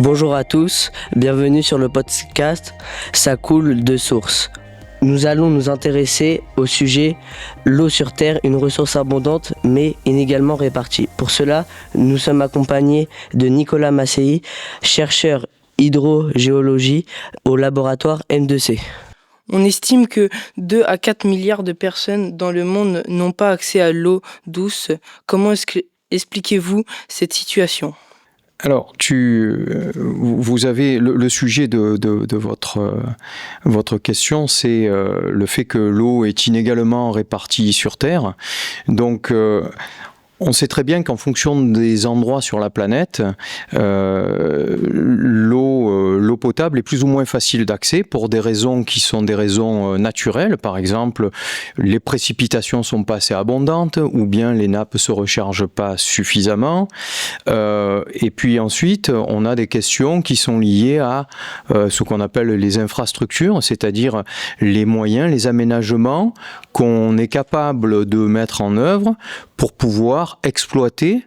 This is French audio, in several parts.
Bonjour à tous, bienvenue sur le podcast Ça coule de source. Nous allons nous intéresser au sujet l'eau sur Terre, une ressource abondante mais inégalement répartie. Pour cela, nous sommes accompagnés de Nicolas Massey, chercheur hydrogéologie au laboratoire M2C. On estime que 2 à 4 milliards de personnes dans le monde n'ont pas accès à l'eau douce. Comment expliquez-vous cette situation ? Alors, vous avez le sujet de votre question, c'est le fait que l'eau est inégalement répartie sur Terre. Donc, on sait très bien qu'en fonction des endroits sur la planète, l'eau potable est plus ou moins facile d'accès pour des raisons qui sont des raisons naturelles. Par exemple, les précipitations sont pas assez abondantes ou bien les nappes se rechargent pas suffisamment. Et puis ensuite, on a des questions qui sont liées à ce qu'on appelle les infrastructures, c'est-à-dire les moyens, les aménagements qu'on est capable de mettre en œuvre pour pouvoir exploiter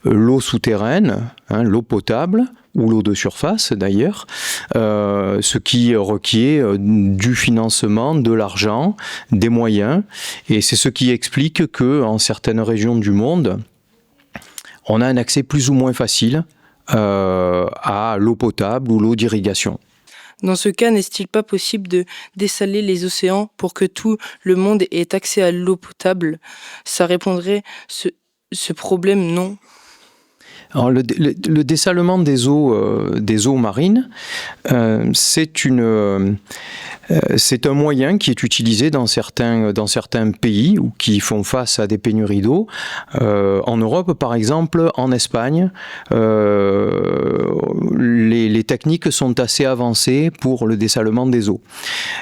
l'eau souterraine, l'eau potable, ou l'eau de surface d'ailleurs, ce qui requiert du financement, de l'argent, des moyens, et c'est ce qui explique qu'en certaines régions du monde, on a un accès plus ou moins facile à l'eau potable ou l'eau d'irrigation. Dans ce cas, n'est-il pas possible de dessaler les océans pour que tout le monde ait accès à l'eau potable ? Ça répondrait ce problème non. Alors, le dessalement des eaux marines, c'est un moyen qui est utilisé dans certains pays ou qui font face à des pénuries d'eau. En Europe, par exemple, en Espagne, les techniques sont assez avancées pour le dessalement des eaux.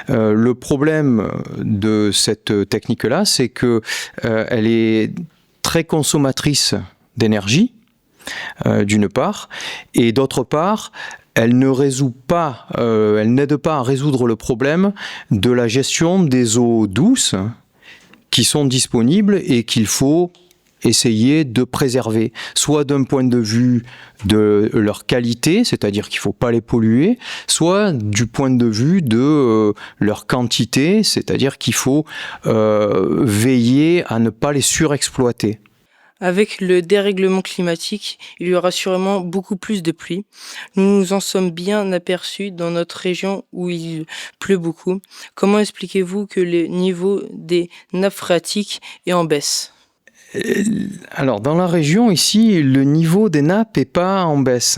Le problème de cette technique-là, c'est que elle est très consommatrice d'énergie, d'une part, et d'autre part, elle n'aide pas à résoudre le problème de la gestion des eaux douces qui sont disponibles et qu'il faut essayer de préserver, soit d'un point de vue de leur qualité, c'est-à-dire qu'il ne faut pas les polluer, soit du point de vue de leur quantité, c'est-à-dire qu'il faut veiller à ne pas les surexploiter. Avec le dérèglement climatique, il y aura sûrement beaucoup plus de pluie. Nous nous en sommes bien aperçus dans notre région où il pleut beaucoup. Comment expliquez-vous que le niveau des nappes phréatiques est en baisse ? Alors, dans la région le niveau des nappes n'est pas en baisse.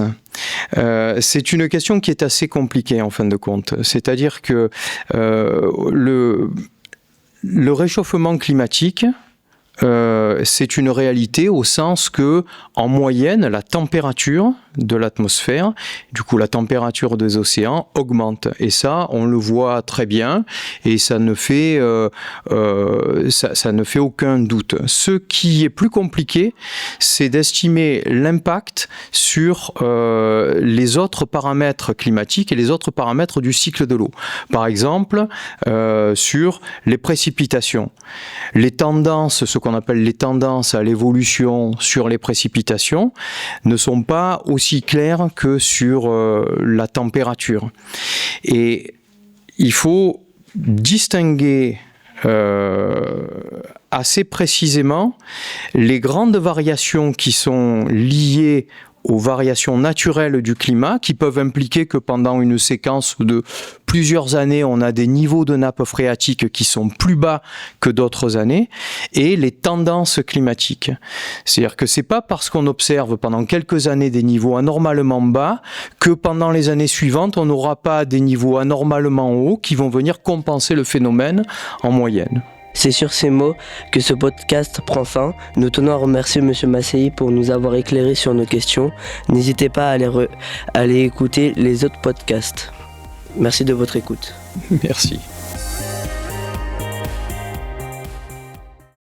C'est une question qui est assez compliquée en fin de compte. C'est-à-dire que le réchauffement climatique, c'est une réalité au sens que, en moyenne, la température de l'atmosphère, du coup la température des océans augmente. Et ça, on le voit très bien et ça ne fait aucun doute. Ce qui est plus compliqué, c'est d'estimer l'impact sur les autres paramètres climatiques et les autres paramètres du cycle de l'eau. Par exemple, sur les précipitations. Les tendances, ce qu'on appelle les tendances à l'évolution sur les précipitations, ne sont pas aussi claires que sur la température. Et il faut distinguer assez précisément les grandes variations qui sont liées aux variations naturelles du climat, qui peuvent impliquer que pendant une séquence de plusieurs années, on a des niveaux de nappes phréatiques qui sont plus bas que d'autres années, et les tendances climatiques. C'est-à-dire que c'est pas parce qu'on observe pendant quelques années des niveaux anormalement bas que pendant les années suivantes, on n'aura pas des niveaux anormalement hauts qui vont venir compenser le phénomène en moyenne. C'est sur ces mots que ce podcast prend fin. Nous tenons à remercier M. Massey pour nous avoir éclairé sur nos questions. N'hésitez pas à aller écouter les autres podcasts. Merci de votre écoute. Merci.